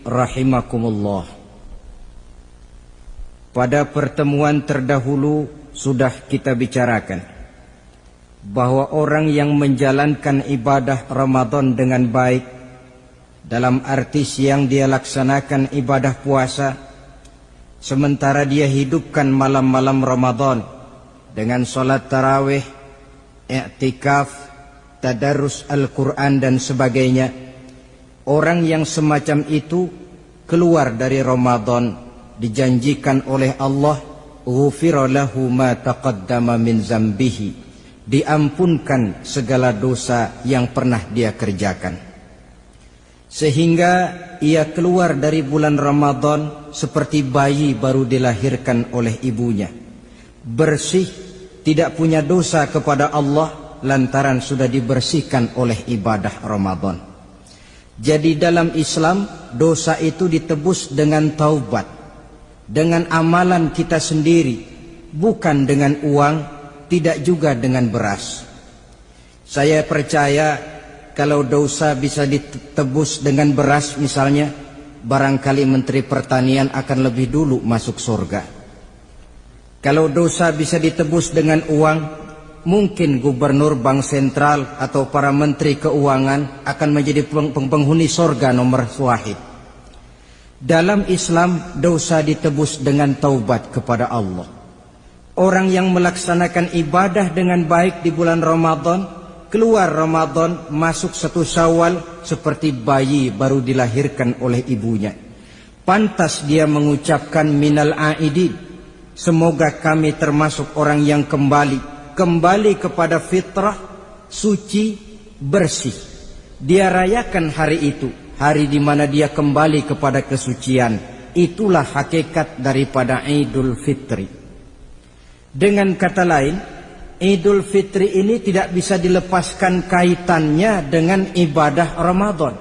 rahimakumullah. Pada pertemuan terdahulu sudah kita bicarakan bahwa orang yang menjalankan ibadah Ramadan dengan baik, dalam arti siang dia laksanakan ibadah puasa, sementara dia hidupkan malam-malam Ramadan dengan sholat tarawih, i'tikaf, tadarus Al-Quran dan sebagainya. Orang yang semacam itu keluar dari Ramadan dijanjikan oleh Allah, ghufira lahu ma taqaddama min zambihi, diampunkan segala dosa yang pernah dia kerjakan. Sehingga ia keluar dari bulan Ramadan seperti bayi baru dilahirkan oleh ibunya, bersih, tidak punya dosa kepada Allah lantaran sudah dibersihkan oleh ibadah Ramadan. Jadi dalam Islam dosa itu ditebus dengan taubat, dengan amalan kita sendiri, bukan dengan uang, tidak juga dengan beras. Saya percaya kalau dosa bisa ditebus dengan beras misalnya, barangkali Menteri Pertanian akan lebih dulu masuk surga. Kalau dosa bisa ditebus dengan uang, mungkin gubernur bank sentral atau para menteri keuangan akan menjadi penghuni surga nomor 1. Dalam Islam dosa ditebus dengan taubat kepada Allah. Orang yang melaksanakan ibadah dengan baik di bulan Ramadan, keluar Ramadan masuk 1 Syawal seperti bayi baru dilahirkan oleh ibunya. Pantas dia mengucapkan minal aidin, semoga kami termasuk orang yang kembali kepada fitrah, suci, bersih. Dia rayakan hari itu, hari di mana dia kembali kepada kesucian. Itulah hakikat daripada Idul Fitri. Dengan kata lain, Idul Fitri ini tidak bisa dilepaskan kaitannya dengan ibadah Ramadan.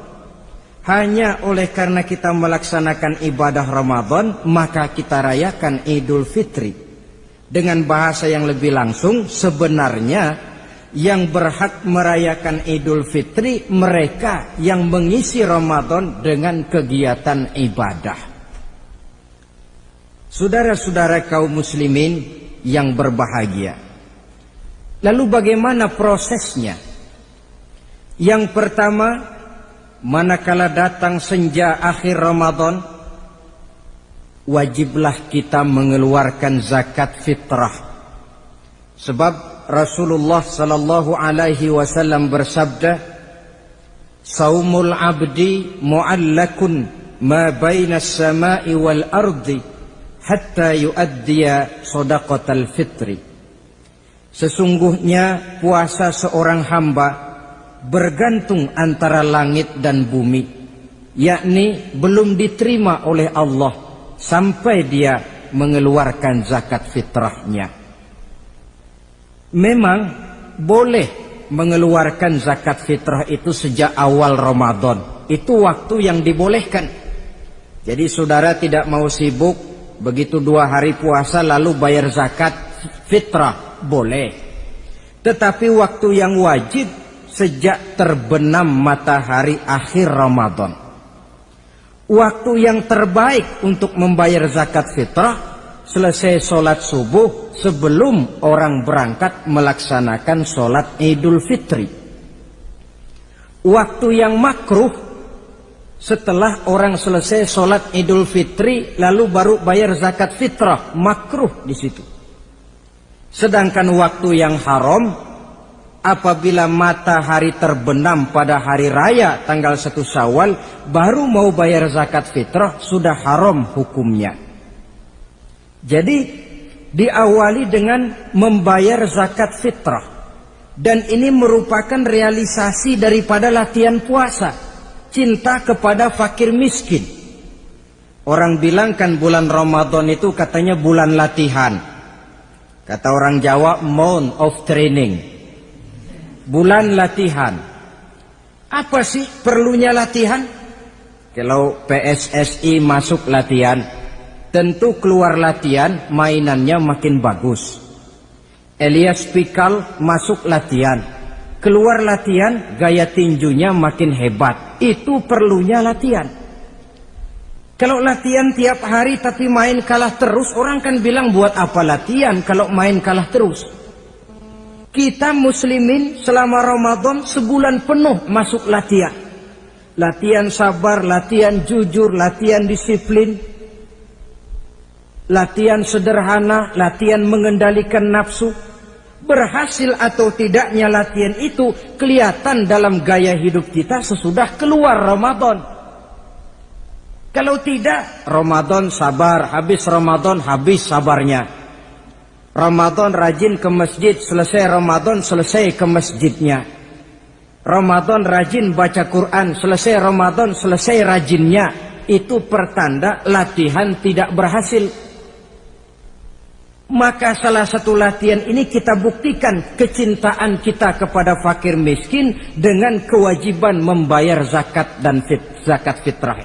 Hanya oleh karena kita melaksanakan ibadah Ramadan, maka kita rayakan Idul Fitri. Dengan bahasa yang lebih langsung, sebenarnya yang berhak merayakan Idul Fitri mereka yang mengisi Ramadan dengan kegiatan ibadah. Saudara-saudara kaum muslimin yang berbahagia, lalu bagaimana prosesnya? Yang pertama, manakala datang senja akhir Ramadan, wajiblah kita mengeluarkan zakat fitrah. Sebab Rasulullah sallallahu alaihi wasallam bersabda, "Saumul 'abdi mu'allakun ma baina as-sama'i wal ardi hatta yu'addiya shadaqatal fitri." Sesungguhnya puasa seorang hamba bergantung antara langit dan bumi, yakni belum diterima oleh Allah sampai dia mengeluarkan zakat fitrahnya. Memang boleh mengeluarkan zakat fitrah itu sejak awal Ramadan. Itu waktu yang dibolehkan. Jadi saudara tidak mau sibuk, begitu 2 hari puasa lalu bayar zakat fitrah, boleh. Tetapi waktu yang wajib sejak terbenam matahari akhir Ramadan. Waktu yang terbaik untuk membayar zakat fitrah selesai sholat subuh sebelum orang berangkat melaksanakan sholat Idul Fitri. Waktu yang makruh setelah orang selesai sholat Idul Fitri lalu baru bayar zakat fitrah, makruh di situ. Sedangkan waktu yang haram apabila matahari terbenam pada hari raya tanggal 1 Syawal baru mau bayar zakat fitrah, sudah haram hukumnya. Jadi diawali dengan membayar zakat fitrah, dan ini merupakan realisasi daripada latihan puasa, cinta kepada fakir miskin. Orang bilang kan bulan Ramadan itu katanya bulan latihan. Kata orang Jawa, month of training. Bulan latihan. Apa sih perlunya latihan? Kalau PSSI masuk latihan, tentu keluar latihan mainannya makin bagus. Elias Pikal masuk latihan, keluar latihan gaya tinjunya makin hebat. Itu perlunya latihan. Kalau latihan tiap hari tapi main kalah terus, orang kan bilang buat apa latihan kalau main kalah terus. Kita muslimin selama Ramadan sebulan penuh masuk latihan. Latihan sabar, latihan jujur, latihan disiplin, latihan sederhana, latihan mengendalikan nafsu. Berhasil atau tidaknya latihan itu kelihatan dalam gaya hidup kita sesudah keluar Ramadan. Kalau tidak, Ramadan sabar, habis Ramadan habis sabarnya. Ramadan rajin ke masjid, selesai Ramadan selesai ke masjidnya. Ramadan rajin baca Quran, selesai Ramadan selesai rajinnya. Itu pertanda latihan tidak berhasil. Maka salah satu latihan ini kita buktikan kecintaan kita kepada fakir miskin dengan kewajiban membayar zakat dan zakat fitrah.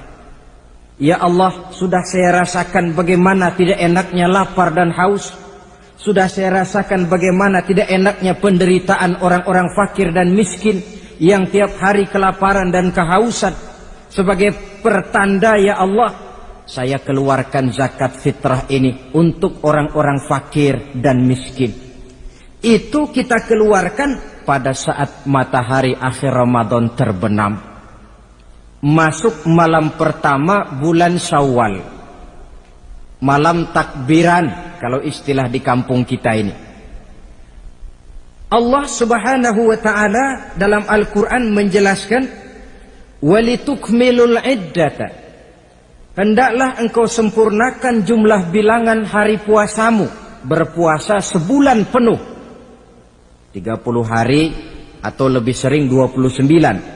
Ya Allah, sudah saya rasakan bagaimana tidak enaknya lapar dan haus. Sudah saya rasakan bagaimana tidak enaknya penderitaan orang-orang fakir dan miskin yang tiap hari kelaparan dan kehausan. Sebagai pertanda ya Allah, saya keluarkan zakat fitrah ini untuk orang-orang fakir dan miskin. Itu kita keluarkan pada saat matahari akhir Ramadan terbenam. Masuk malam pertama bulan Syawal. Malam takbiran kalau istilah di kampung kita ini. Allah Subhanahu wa taala dalam Al-Qur'an menjelaskan walitukmilul iddata. Hendaklah engkau sempurnakan jumlah bilangan hari puasamu. Berpuasa sebulan penuh. 30 hari atau lebih sering 29.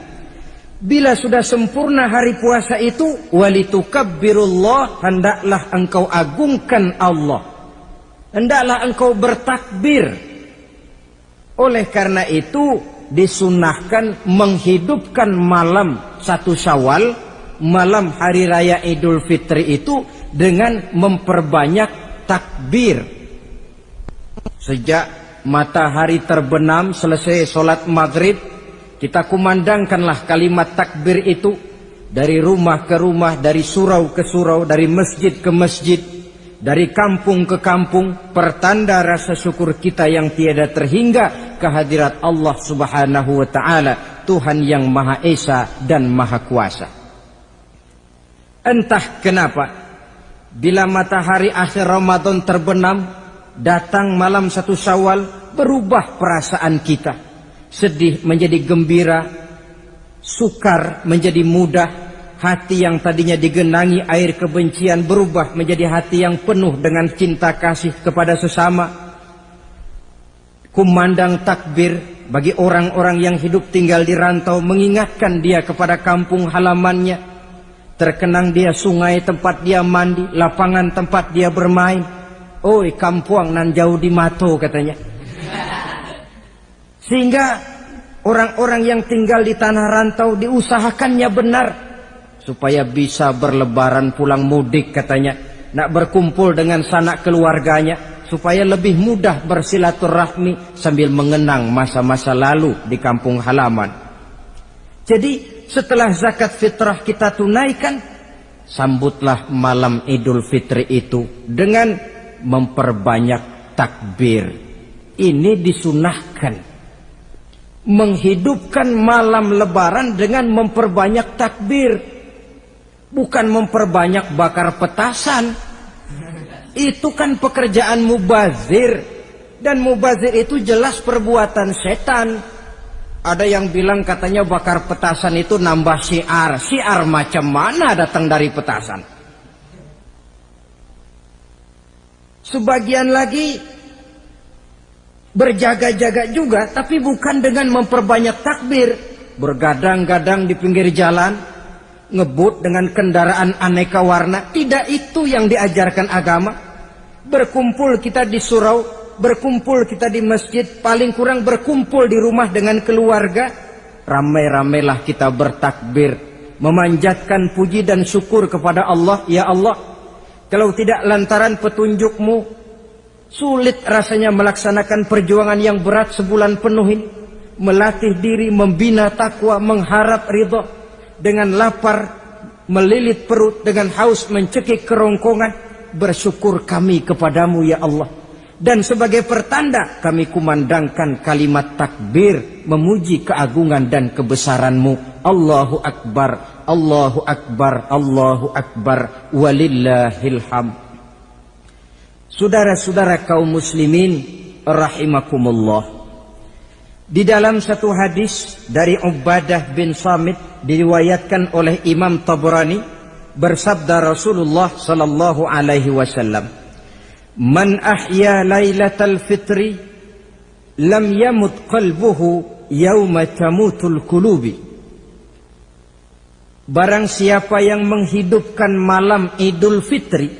Bila sudah sempurna hari puasa itu, walitukabbirullah, hendaklah engkau agungkan Allah. Hendaklah engkau bertakbir. Oleh karena itu disunahkan menghidupkan malam 1 Syawal, malam hari raya Idul Fitri itu dengan memperbanyak takbir. Sejak matahari terbenam selesai sholat maghrib, kita kumandangkanlah kalimat takbir itu dari rumah ke rumah, dari surau ke surau, dari masjid ke masjid, dari kampung ke kampung, pertanda rasa syukur kita yang tiada terhingga kehadirat Allah Subhanahu wa taala, Tuhan yang Maha Esa dan Maha Kuasa. Entah kenapa bila matahari akhir Ramadan terbenam, datang malam 1 Syawal, berubah perasaan kita. Sedih menjadi gembira, sukar menjadi mudah, hati yang tadinya digenangi air kebencian berubah menjadi hati yang penuh dengan cinta kasih kepada sesama. Kumandang takbir bagi orang-orang yang hidup tinggal di rantau, mengingatkan dia kepada kampung halamannya. Terkenang dia sungai tempat dia mandi, lapangan tempat dia bermain. Oi kampuang nan jauh di mato katanya. Sehingga orang-orang yang tinggal di tanah rantau diusahakannya benar supaya bisa berlebaran pulang mudik katanya, nak berkumpul dengan sanak keluarganya supaya lebih mudah bersilaturahmi sambil mengenang masa-masa lalu di kampung halaman. Jadi setelah zakat fitrah kita tunaikan, sambutlah malam Idul Fitri itu dengan memperbanyak takbir. Ini disunahkan. Menghidupkan malam lebaran dengan memperbanyak takbir, bukan memperbanyak bakar petasan. Itu kan pekerjaan mubazir, dan mubazir itu jelas perbuatan setan. Ada yang bilang katanya bakar petasan itu nambah syiar. Syiar macam mana datang dari petasan? Sebagian lagi berjaga-jaga juga, tapi bukan dengan memperbanyak takbir. Bergadang-gadang di pinggir jalan, ngebut dengan kendaraan aneka warna. Tidak itu yang diajarkan agama. Berkumpul kita di surau, berkumpul kita di masjid, paling kurang berkumpul di rumah dengan keluarga. Ramai-ramailah kita bertakbir, memanjatkan puji dan syukur kepada Allah. Ya Allah, kalau tidak lantaran petunjukmu, sulit rasanya melaksanakan perjuangan yang berat sebulan penuh ini. Melatih diri, membina takwa, mengharap ridha. Dengan lapar, melilit perut dengan haus mencekik kerongkongan. Bersyukur kami kepadamu ya Allah. Dan sebagai pertanda kami kumandangkan kalimat takbir memuji keagungan dan kebesaran-Mu. Allahu Akbar, Allahu Akbar, Allahu Akbar, walillahil hamd. Saudara-saudara kaum muslimin rahimakumullah. Di dalam satu hadis dari Ubadah bin Samit diriwayatkan oleh Imam Tabrani, bersabda Rasulullah sallallahu alaihi wasallam, "Man ahya lailatal fitri lam yamut qalbuhu yauma tamutul qulubi." Barang siapa yang menghidupkan malam Idul Fitri,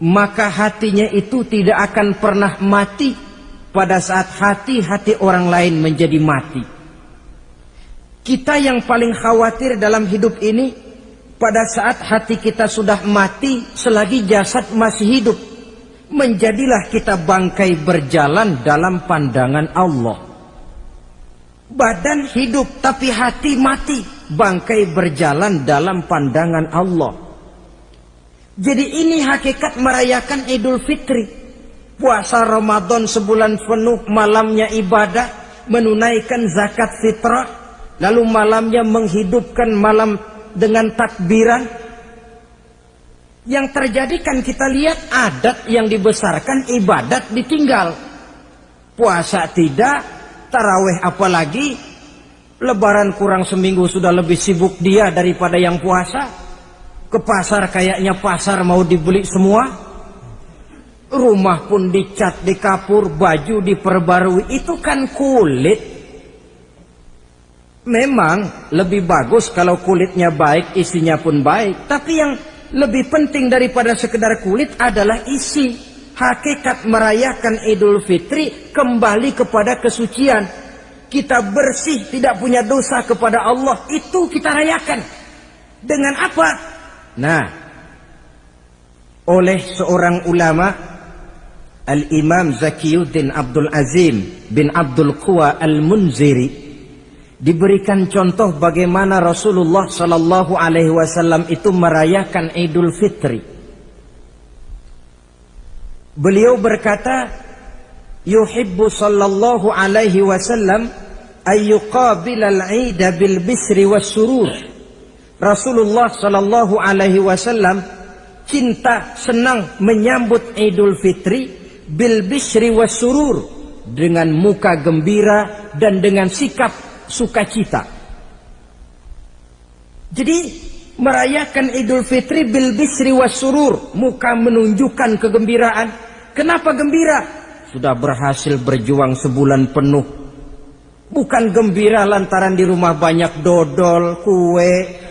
maka hatinya itu tidak akan pernah mati pada saat hati-hati orang lain menjadi mati. Kita yang paling khawatir dalam hidup ini, pada saat hati kita sudah mati selagi jasad masih hidup, menjadilah kita bangkai berjalan dalam pandangan Allah. Badan hidup tapi hati mati, bangkai berjalan dalam pandangan Allah. Jadi ini hakikat merayakan Idul Fitri. Puasa Ramadan sebulan penuh, malamnya ibadah, menunaikan zakat fitrah, lalu malamnya menghidupkan malam dengan takbiran. Yang terjadi kan kita lihat adat yang dibesarkan, ibadat ditinggal. Puasa tidak, tarawih apalagi, lebaran kurang seminggu sudah lebih sibuk dia daripada yang puasa. Ke pasar kayaknya pasar mau dibeli semua. Rumah pun dicat, dikapur, baju diperbarui. Itu kan kulit. Memang lebih bagus kalau kulitnya baik, isinya pun baik. Tapi yang lebih penting daripada sekedar kulit adalah isi. Hakikat merayakan Idul Fitri kembali kepada kesucian. Kita bersih, tidak punya dosa kepada Allah. Itu kita rayakan. Dengan apa? Nah, oleh seorang ulama, Al-Imam Zakiyuddin Abdul Azim bin Abdul Quwa Al-Munziri, diberikan contoh bagaimana Rasulullah sallallahu alaihi wasallam itu merayakan Idul Fitri. Beliau berkata, yuhibbu sallallahu alaihi wasallam ayyuqabilal 'ida bil bisri was surur. Rasulullah sallallahu alaihi wasallam cinta, senang menyambut Idul Fitri bil bisri was surur, dengan muka gembira dan dengan sikap sukacita. Jadi merayakan Idul Fitri bil bisri was surur, muka menunjukkan kegembiraan. Kenapa gembira? Sudah berhasil berjuang sebulan penuh. Bukan gembira lantaran di rumah banyak dodol, kue,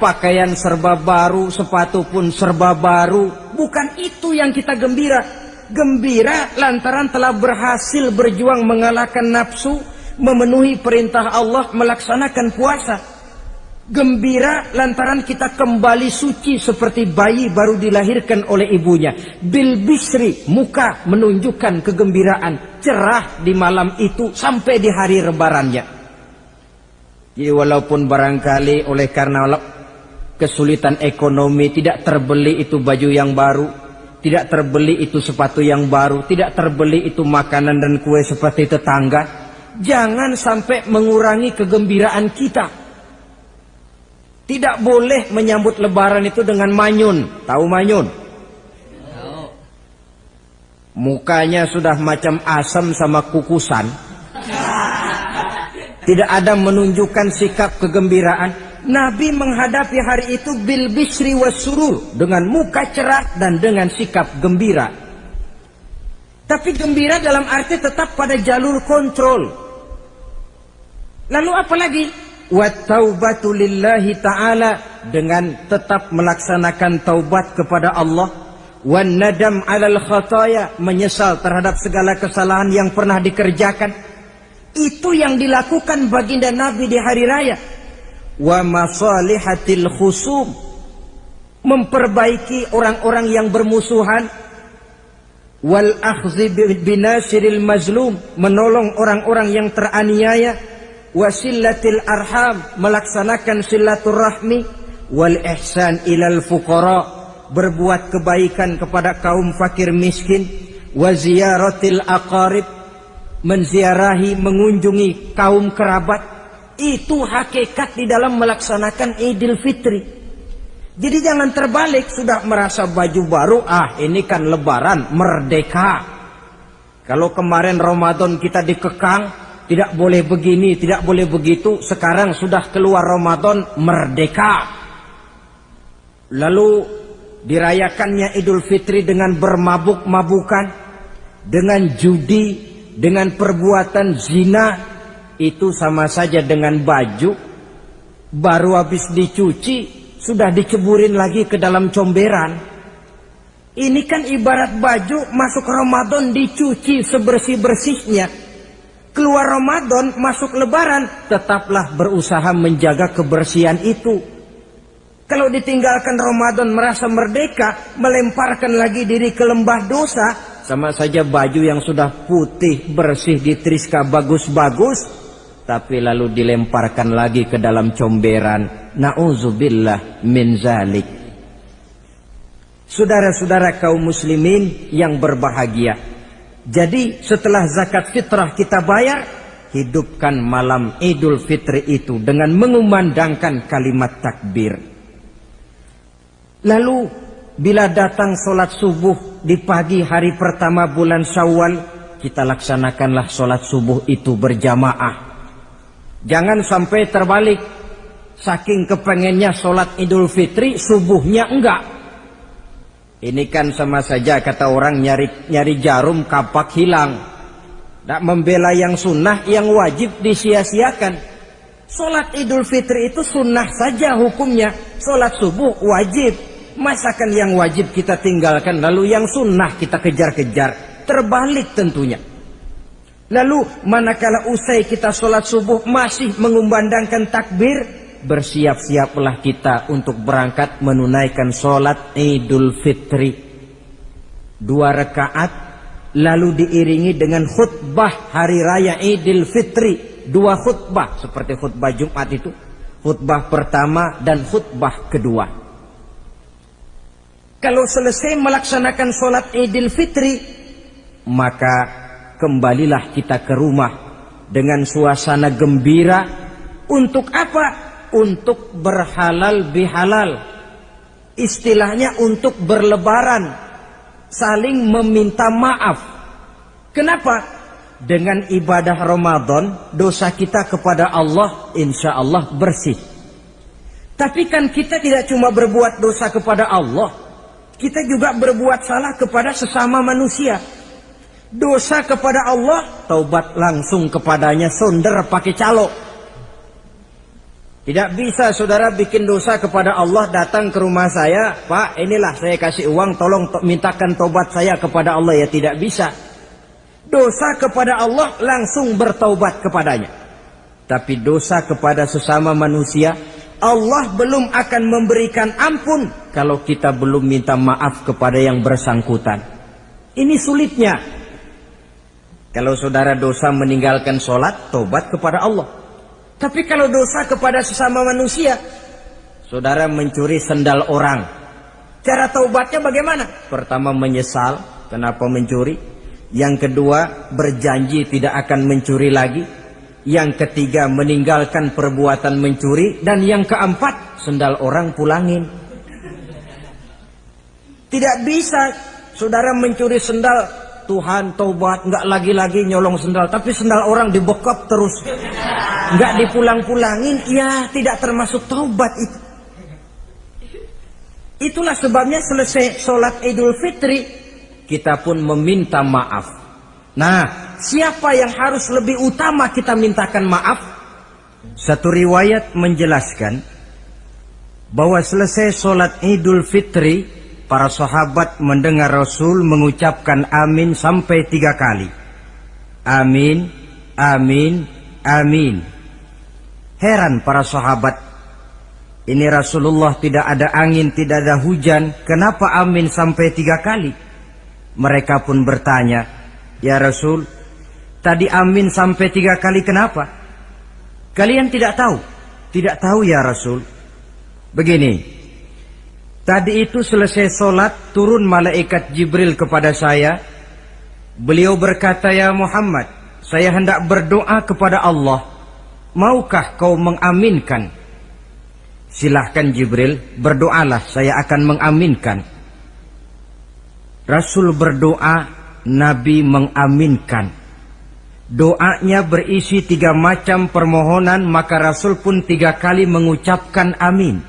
pakaian serba baru, sepatu pun serba baru. Bukan itu yang kita gembira. Gembira lantaran telah berhasil berjuang mengalahkan nafsu, memenuhi perintah Allah, melaksanakan puasa. Gembira lantaran kita kembali suci seperti bayi baru dilahirkan oleh ibunya. Bil bisri, muka menunjukkan kegembiraan, cerah di malam itu sampai di hari lebarannya. Jadi walaupun barangkali oleh karena kesulitan ekonomi tidak terbeli itu baju yang baru, tidak terbeli itu sepatu yang baru, tidak terbeli itu makanan dan kue seperti tetangga, jangan sampai mengurangi kegembiraan kita. Tidak boleh menyambut lebaran itu dengan manyun. Tahu manyun? Mukanya sudah macam asam sama kukusan. Tidak ada menunjukkan sikap kegembiraan. Nabi menghadapi hari itu bil bisri was surur, dengan muka cerah dan dengan sikap gembira. Tapi gembira dalam arti tetap pada jalur kontrol. Lalu apa lagi? Wat taubatu lillahi ta'ala, dengan tetap melaksanakan taubat kepada Allah. Wan nadam alal khataya, menyesal terhadap segala kesalahan yang pernah dikerjakan. Itu yang dilakukan baginda Nabi di hari raya. Wa masalihatil khusum, memperbaiki orang-orang yang bermusuhan. Wal akhzi binasiril mazlum, menolong orang-orang yang teraniaya. Wasillatil arham, melaksanakan silaturahmi. wal ihsan ilal fuqara, berbuat kebaikan kepada kaum fakir miskin, wa ziyaratil aqarib, menziarahi, mengunjungi kaum kerabat. Itu hakikat di dalam melaksanakan Idul Fitri. Jadi jangan terbalik, sudah merasa baju baru, ini kan lebaran, merdeka. Kalau kemarin Ramadan kita dikekang, tidak boleh begini, tidak boleh begitu, sekarang sudah keluar Ramadan, merdeka. Lalu dirayakannya Idul Fitri dengan bermabuk-mabukan, dengan judi, dengan perbuatan zina. Itu sama saja dengan baju baru habis dicuci sudah diceburin lagi ke dalam comberan. Ini kan ibarat baju masuk Ramadan dicuci sebersih-bersihnya, keluar Ramadan masuk Lebaran tetaplah berusaha menjaga kebersihan itu. Kalau ditinggalkan Ramadan merasa merdeka, melemparkan lagi diri ke lembah dosa, sama saja baju yang sudah putih, bersih, ditriska bagus-bagus, tapi lalu dilemparkan lagi ke dalam comberan. Na'udzubillah min zalik. Saudara-saudara kaum muslimin yang berbahagia, jadi setelah zakat fitrah kita bayar, hidupkan malam Idul Fitri itu dengan mengumandangkan kalimat takbir. Lalu bila datang sholat subuh di pagi hari pertama bulan Syawal, kita laksanakanlah sholat subuh itu berjamaah. Jangan sampai terbalik, saking kepengennya sholat Idul Fitri, subuhnya enggak. Ini kan sama saja kata orang nyari jarum kapak hilang. Tak membela yang sunnah, yang wajib disia-siakan. Sholat Idul Fitri itu sunnah saja hukumnya, sholat subuh wajib. Masakan yang wajib kita tinggalkan, lalu yang sunnah kita kejar-kejar, terbalik tentunya. Lalu manakala usai kita sholat subuh masih mengumandangkan takbir, bersiap-siaplah kita untuk berangkat menunaikan sholat Idul Fitri. 2 rakaat, lalu diiringi dengan khutbah hari raya Idul Fitri. 2 khutbah seperti khutbah Jumat itu, khutbah pertama dan khutbah kedua. Kalau selesai melaksanakan sholat Idul Fitri, maka kembalilah kita ke rumah dengan suasana gembira. Untuk apa? Untuk berhalal bihalal. Istilahnya untuk berlebaran, saling meminta maaf. Kenapa? Dengan ibadah Ramadan, dosa kita kepada Allah insya Allah bersih. Tapi kan kita tidak cuma berbuat dosa kepada Allah, kita juga berbuat salah kepada sesama manusia. Dosa kepada Allah, taubat langsung kepadanya, sonder pakai calo. Tidak bisa saudara bikin dosa kepada Allah, datang ke rumah saya, Pak inilah saya kasih uang, tolong mintakan taubat saya kepada Allah. Ya tidak bisa. Dosa kepada Allah langsung bertaubat kepadanya. Tapi dosa kepada sesama manusia, Allah belum akan memberikan ampun kalau kita belum minta maaf kepada yang bersangkutan. Ini sulitnya. Kalau saudara dosa meninggalkan sholat, tobat kepada Allah. Tapi kalau dosa kepada sesama manusia, saudara mencuri sendal orang, cara taubatnya bagaimana? Pertama menyesal, kenapa mencuri? Yang kedua berjanji tidak akan mencuri lagi. Yang ketiga meninggalkan perbuatan mencuri. Dan yang keempat, sendal orang pulangin. Tidak bisa saudara mencuri sendal, Tuhan taubat, nggak lagi-lagi nyolong sendal, tapi sendal orang dibekap terus, nggak dipulang-pulangin, ya tidak termasuk taubat itu. Itulah sebabnya selesai sholat Idul Fitri, kita pun meminta maaf. Nah, siapa yang harus lebih utama kita mintakan maaf? Satu riwayat menjelaskan bahwa selesai sholat Idul Fitri, para sahabat mendengar Rasul mengucapkan amin sampai 3 kali. Amin, amin, amin. Heran para sahabat, ini Rasulullah tidak ada angin, tidak ada hujan, kenapa amin sampai 3 kali? Mereka pun bertanya, ya Rasul, tadi amin sampai 3 kali kenapa? Kalian tidak tahu? Tidak tahu ya Rasul. Begini, tadi itu selesai sholat, turun malaikat Jibril kepada saya. Beliau berkata, "Ya Muhammad, saya hendak berdoa kepada Allah. Maukah kau mengaminkan?" "Silahkan Jibril, berdoalah, saya akan mengaminkan." Rasul berdoa, Nabi mengaminkan. Doanya berisi 3 macam permohonan, maka Rasul pun 3 kali mengucapkan amin.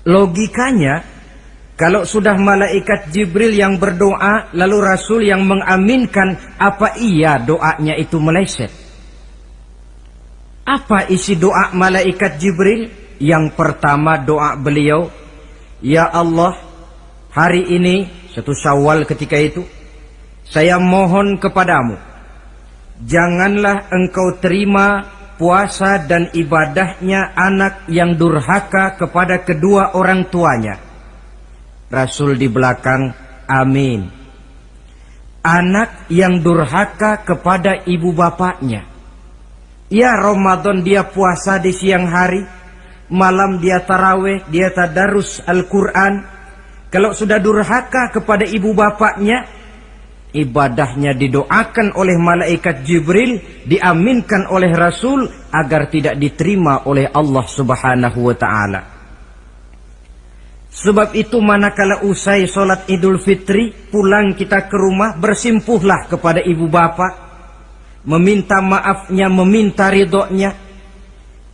Logikanya, kalau sudah malaikat Jibril yang berdoa, lalu Rasul yang mengaminkan, apa iya doanya itu meleset? Apa isi doa malaikat Jibril? Yang pertama doa beliau, "Ya Allah, hari ini," 1 Syawal ketika itu, "saya mohon kepadamu, janganlah engkau terima puasa dan ibadahnya anak yang durhaka kepada kedua orang tuanya." Rasul di belakang, amin. Anak yang durhaka kepada ibu bapaknya. Ya, Ramadan dia puasa di siang hari, malam dia taraweh, dia tadarus Al-Quran. Kalau sudah durhaka kepada ibu bapaknya, ibadahnya didoakan oleh malaikat Jibril, diaminkan oleh Rasul agar tidak diterima oleh Allah Subhanahu wa ta'ala. Sebab itu manakala usai sholat Idul Fitri, pulang kita ke rumah, bersimpuhlah kepada ibu bapak, meminta maafnya, meminta ridhonya.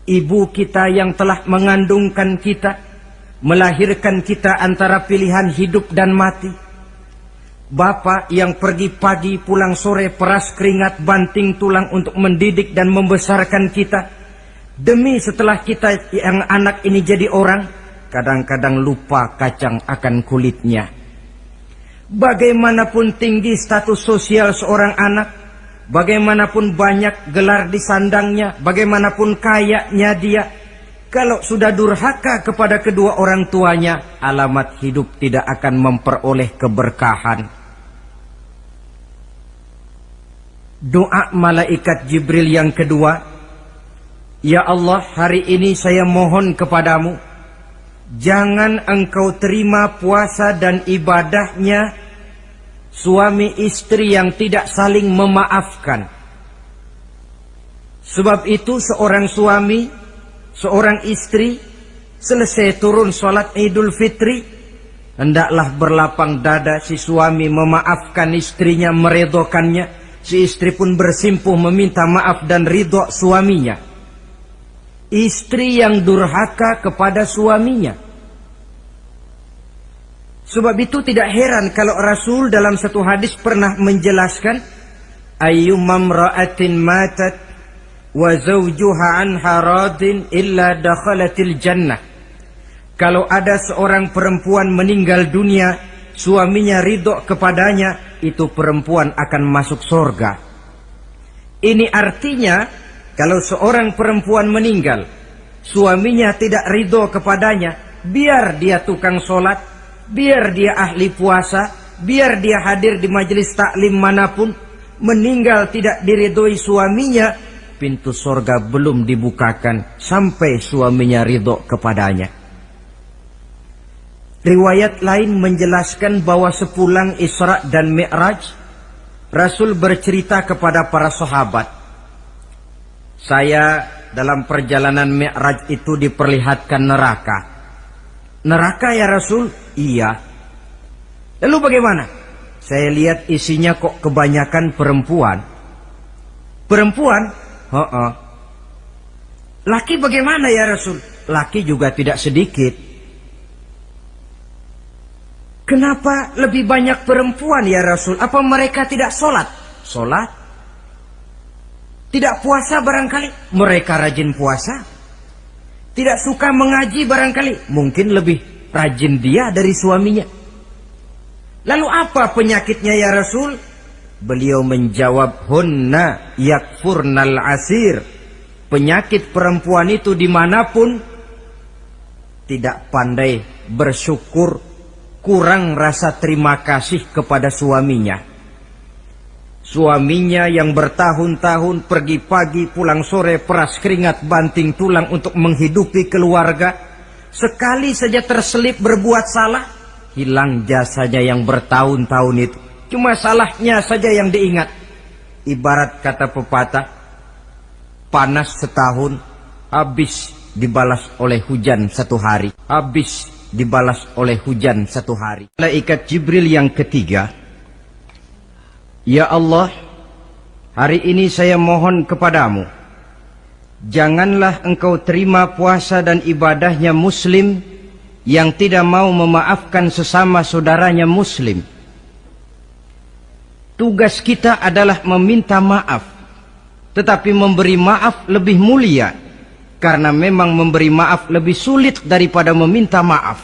Ibu kita yang telah mengandungkan kita, melahirkan kita antara pilihan hidup dan mati. Bapak yang pergi pagi pulang sore, peras keringat banting tulang untuk mendidik dan membesarkan kita. Demi setelah kita yang anak ini jadi orang, kadang-kadang lupa kacang akan kulitnya. Bagaimanapun tinggi status sosial seorang anak, bagaimanapun banyak gelar di sandangnya, bagaimanapun kayanya dia, kalau sudah durhaka kepada kedua orang tuanya, alamat hidup tidak akan memperoleh keberkahan. Doa malaikat Jibril yang kedua, "Ya Allah, hari ini saya mohon kepadamu, jangan engkau terima puasa dan ibadahnya suami istri yang tidak saling memaafkan." Sebab itu seorang suami, seorang istri, selesai turun sholat Idul Fitri, hendaklah berlapang dada si suami memaafkan istrinya, meredokannya. Si istri pun bersimpuh meminta maaf dan ridho suaminya. Istri yang durhaka kepada suaminya. Sebab itu tidak heran kalau Rasul dalam satu hadis pernah menjelaskan, "Ayyumam ra'atin matat wa zawjuha anha radin illa dakhalatil jannah." Kalau ada seorang perempuan meninggal dunia, suaminya ridho kepadanya, itu perempuan akan masuk surga. Ini artinya, kalau seorang perempuan meninggal, suaminya tidak ridho kepadanya, biar dia tukang sholat, biar dia ahli puasa, biar dia hadir di majelis taklim manapun, meninggal tidak diridhoi suaminya, pintu surga belum dibukakan sampai suaminya ridho kepadanya. Riwayat lain menjelaskan bahwa sepulang Isra dan Mi'raj, Rasul bercerita kepada para sahabat, "Saya dalam perjalanan Mi'raj itu diperlihatkan neraka." "Neraka ya Rasul?" "Iya." "Lalu bagaimana?" "Saya lihat isinya kok kebanyakan perempuan." "Perempuan?" "Heeh." "Laki bagaimana ya Rasul?" "Laki juga tidak sedikit." "Kenapa lebih banyak perempuan ya Rasul? Apa mereka tidak sholat?" "Sholat." "Tidak puasa barangkali?" "Mereka rajin puasa." "Tidak suka mengaji barangkali?" "Mungkin lebih rajin dia dari suaminya." "Lalu apa penyakitnya ya Rasul?" Beliau menjawab, "Hunna yakfurnal asir." Penyakit perempuan itu dimanapun, tidak pandai bersyukur, kurang rasa terima kasih kepada suaminya. Suaminya yang bertahun-tahun pergi pagi pulang sore, peras keringat banting tulang untuk menghidupi keluarga, sekali saja terselip berbuat salah, hilang jasanya yang bertahun-tahun itu. Cuma salahnya saja yang diingat. Ibarat kata pepatah, panas setahun, habis dibalas oleh hujan satu hari. Habis dibalas oleh hujan satu hari. Malaikat Jibril yang ketiga, ya Allah, hari ini saya mohon kepadamu, janganlah engkau terima puasa dan ibadahnya muslim yang tidak mau memaafkan sesama saudaranya muslim. Tugas kita adalah meminta maaf, tetapi memberi maaf lebih mulia, karena memang memberi maaf lebih sulit daripada meminta maaf.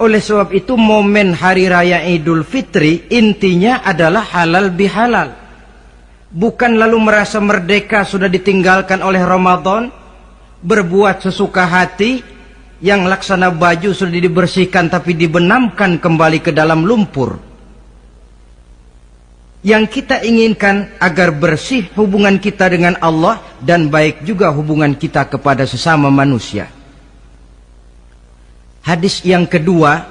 Oleh sebab itu momen hari raya Idul Fitri intinya adalah halal bihalal. Bukan lalu merasa merdeka sudah ditinggalkan oleh Ramadan, berbuat sesuka hati, yang laksana baju sudah dibersihkan tapi dibenamkan kembali ke dalam lumpur. Yang kita inginkan agar bersih hubungan kita dengan Allah dan baik juga hubungan kita kepada sesama manusia. Hadis yang kedua,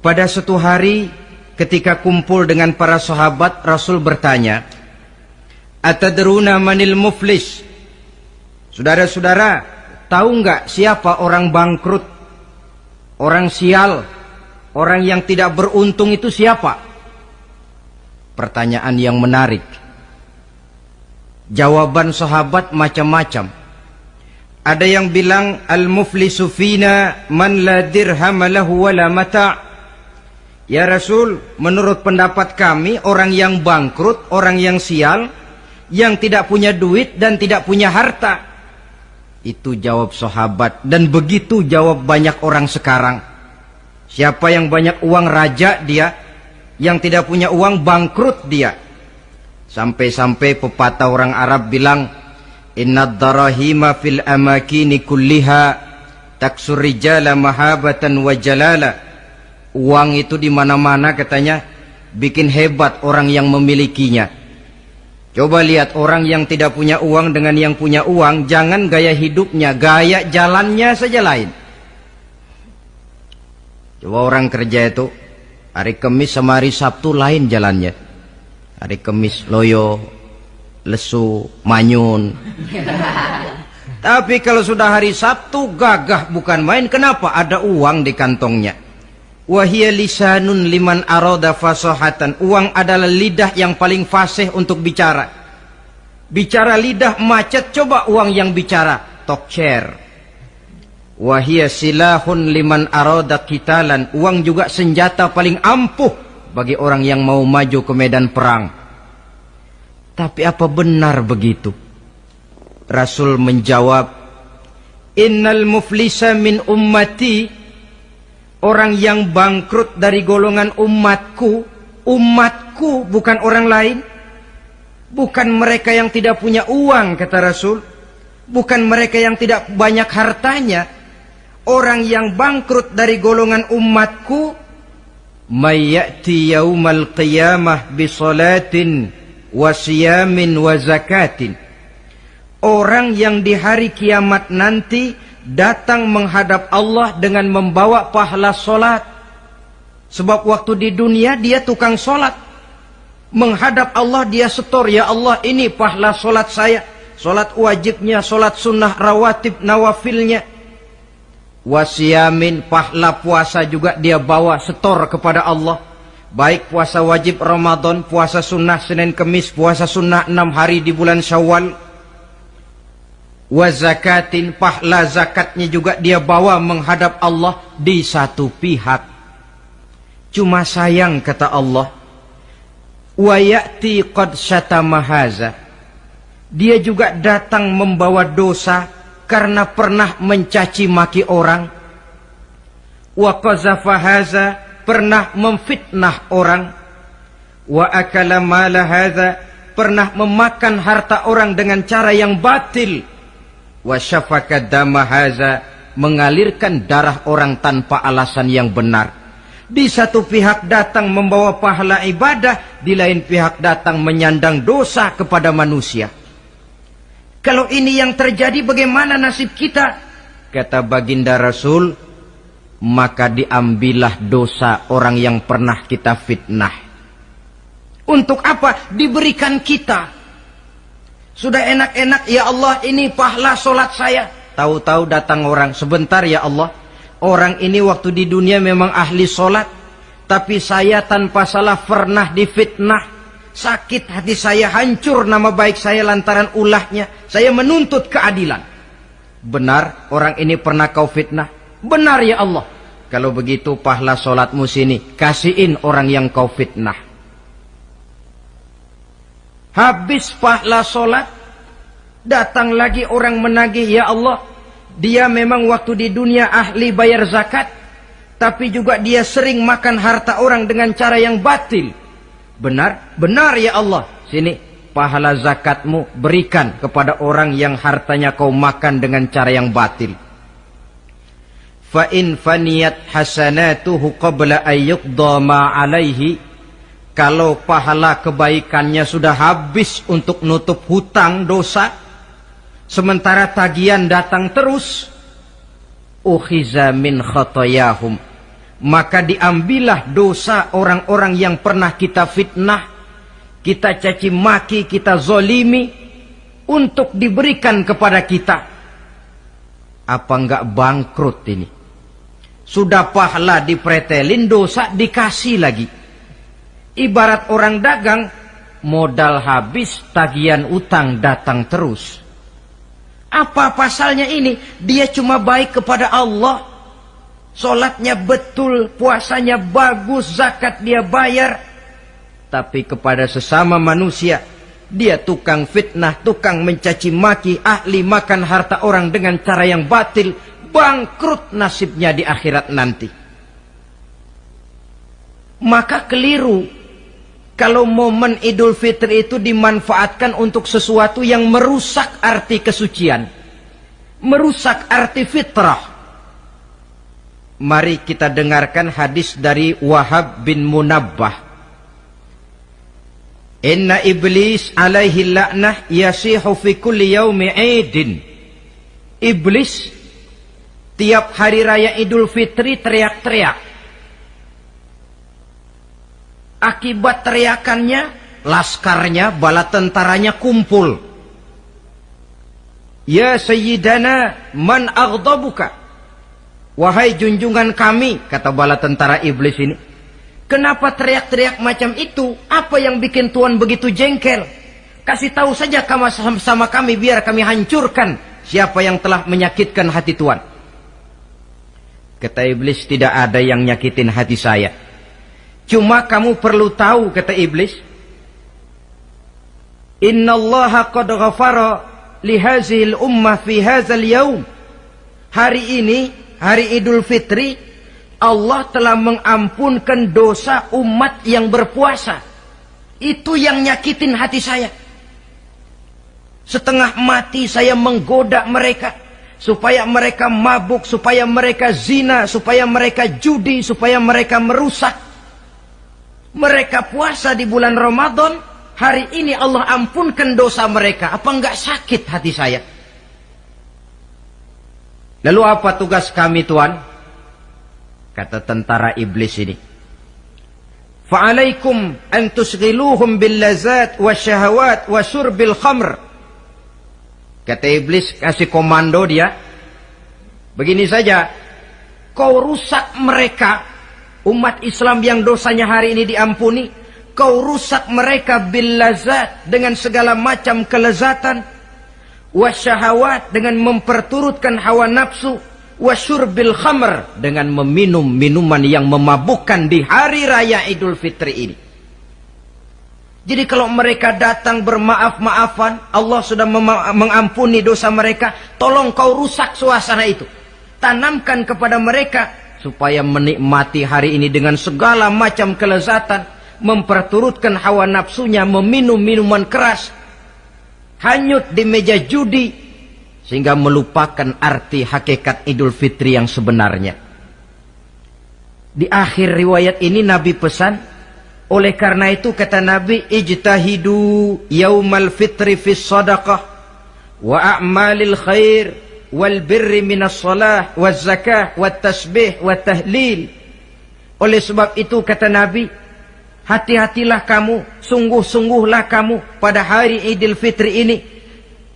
pada suatu hari ketika kumpul dengan para sahabat, Rasul bertanya, "Atadruna manil muflis?" Saudara-saudara, tahu nggak siapa orang bangkrut, orang sial, orang yang tidak beruntung itu siapa? Pertanyaan yang menarik. Jawaban sahabat macam-macam. Ada yang bilang, al-muflisu fina man la dirham lahu wa la mata'. Ya Rasul, menurut pendapat kami, orang yang bangkrut, orang yang sial, yang tidak punya duit dan tidak punya harta. Itu jawab sahabat, dan begitu jawab banyak orang sekarang. Siapa yang banyak uang, raja dia. Yang tidak punya uang, bangkrut dia. Sampai-sampai pepatah orang Arab bilang, innad darahima fil amakini kulliha taksur rijala mahabatan wa jalala. Uang itu di mana-mana katanya bikin hebat orang yang memilikinya. Coba lihat orang yang tidak punya uang dengan yang punya uang, jangan gaya hidupnya, gaya jalannya saja lain. Coba orang kerja itu hari Kamis sama hari Sabtu lain jalannya. Hari Kamis loyo, lesu, manyun. Tapi kalau sudah hari Sabtu gagah bukan main. Kenapa? Ada uang di kantongnya. Wahia lisanun liman arada fasahatan. Uang adalah lidah yang paling fasih untuk bicara. Bicara lidah macet, coba uang yang bicara. Talk share. Wahia silahun liman arada qitalan. Uang juga senjata paling ampuh bagi orang yang mau maju ke medan perang. Tapi apa benar begitu? Rasul menjawab, innal muflisa min ummati. Orang yang bangkrut dari golongan umatku. Umatku bukan orang lain. Bukan mereka yang tidak punya uang, kata Rasul. Bukan mereka yang tidak banyak hartanya. Orang yang bangkrut dari golongan umatku, may ya'ti yaumal qiyamah bi salatin wa siyamin wa zakatin. Orang yang di hari kiamat nanti datang menghadap Allah dengan membawa pahala solat. Sebab waktu di dunia dia tukang solat. Menghadap Allah dia setor, ya Allah ini pahala solat saya. Solat wajibnya, solat sunnah rawatib nawafilnya. Wasiyamin, pahala puasa juga dia bawa setor kepada Allah. Baik puasa wajib Ramadan, puasa sunnah Senin Kemis, puasa sunnah 6 hari di bulan Syawal. Wazakatin, pahala zakatnya juga dia bawa menghadap Allah di satu pihak. Cuma sayang kata Allah, wa ya'ti qad syatama haza. Dia juga datang membawa dosa karena pernah mencaci maki orang. Wa qazafa haza, pernah memfitnah orang. Wa akala mala haza, pernah memakan harta orang dengan cara yang batil. Wa syafaka dama haza, mengalirkan darah orang tanpa alasan yang benar. Di satu pihak datang membawa pahala ibadah, di lain pihak datang menyandang dosa kepada manusia. Kalau ini yang terjadi, bagaimana nasib kita? kata baginda Rasul, maka diambillah dosa orang yang pernah kita fitnah. Untuk apa? Diberikan kita. Sudah enak-enak, ya Allah ini pahala solat saya. Tahu-tahu datang orang, sebentar ya Allah, orang ini waktu di dunia memang ahli solat, tapi saya tanpa salah pernah difitnah. Sakit hati saya, hancur nama baik saya lantaran ulahnya. Saya menuntut keadilan. Benar orang ini pernah kau fitnah? Benar ya Allah. Kalau begitu pahala solatmu sini, kasihin orang yang kau fitnah. Habis pahala solat, datang lagi orang menagih, ya Allah, dia memang waktu di dunia ahli bayar zakat, tapi juga dia sering makan harta orang dengan cara yang batil. Benar? Benar ya Allah. Sini, pahala zakatmu berikan kepada orang yang hartanya kau makan dengan cara yang batil. Fa in faniyat hasanatuhu qabla ayyuqda ma alaihi. Kalau pahala kebaikannya sudah habis untuk nutup hutang dosa, sementara tagihan datang terus, ukhiza min khatayahum, maka diambillah dosa orang-orang yang pernah kita fitnah, kita caci maki, kita zolimi, untuk diberikan kepada kita. Apa enggak bangkrut ini? Sudah pahala dipretelin, dosa dikasih lagi. Ibarat orang dagang, modal habis, tagihan utang datang terus. Apa pasalnya ini? Dia cuma baik kepada Allah. Solatnya betul, puasanya bagus, zakat dia bayar. Tapi kepada sesama manusia, dia tukang fitnah, tukang mencaci maki, ahli makan harta orang dengan cara yang batil. Bangkrut nasibnya di akhirat nanti. Maka keliru kalau momen Idul Fitri itu dimanfaatkan untuk sesuatu yang merusak arti kesucian, merusak arti fitrah. Mari kita dengarkan hadis dari Wahab bin Munabbah. Inna iblis alaihi la'nah yasihu fi kulli yaumi idin. Iblis tiap hari raya Idul Fitri teriak-teriak. Akibat teriakannya, laskarnya, bala tentaranya kumpul. Ya Sayyidana, man aghdabuka? Wahai junjungan kami, kata bala tentara iblis ini, kenapa teriak-teriak macam itu? Apa yang bikin Tuhan begitu jengkel? Kasih tahu saja sama kami biar kami hancurkan siapa yang telah menyakitkan hati Tuhan. Kata iblis, tidak ada yang nyakitin hati saya. Cuma kamu perlu tahu, kata iblis, innallaha qad ghafara li hazihil ummah fi hadzal yaum. Hari ini, hari Idul Fitri, Allah telah mengampunkan dosa umat yang berpuasa. Itu yang nyakitin hati saya. Setengah mati saya menggoda mereka, supaya mereka mabuk, supaya mereka zina, supaya mereka judi, supaya mereka merusak. Mereka puasa di bulan Ramadan, hari ini Allah ampunkan dosa mereka. Apa enggak sakit hati saya? Lalu apa tugas kami Tuhan? Kata tentara iblis ini, fa'alaikum an tusghiluhum bil lazat wa syahawat wa syurbil khamr. Kata iblis, kasih komando dia, begini saja, kau rusak mereka, umat Islam yang dosanya hari ini diampuni, kau rusak mereka bil lazat, dengan segala macam kelezatan, wasyahawat, dengan memperturutkan hawa nafsu, wasyurbil khamr, dengan meminum minuman yang memabukkan di hari raya Idul Fitri ini. Jadi kalau mereka datang bermaaf-maafan, Allah sudah mengampuni dosa mereka, tolong kau rusak suasana itu, tanamkan kepada mereka supaya menikmati hari ini dengan segala macam kelezatan, memperturutkan hawa nafsunya, meminum minuman keras, hanyut di meja judi, sehingga melupakan arti hakikat Idul Fitri yang sebenarnya. Di akhir riwayat ini Nabi pesan, oleh karena itu kata Nabi, ijtahidu yaumal fitri fis sadaqah wa a'malil khair wal birri minas salah waz zakah wat tasbih wat tahlil. Oleh sebab itu kata Nabi, hati-hatilah kamu, sungguh-sungguhlah kamu pada hari Idul Fitri ini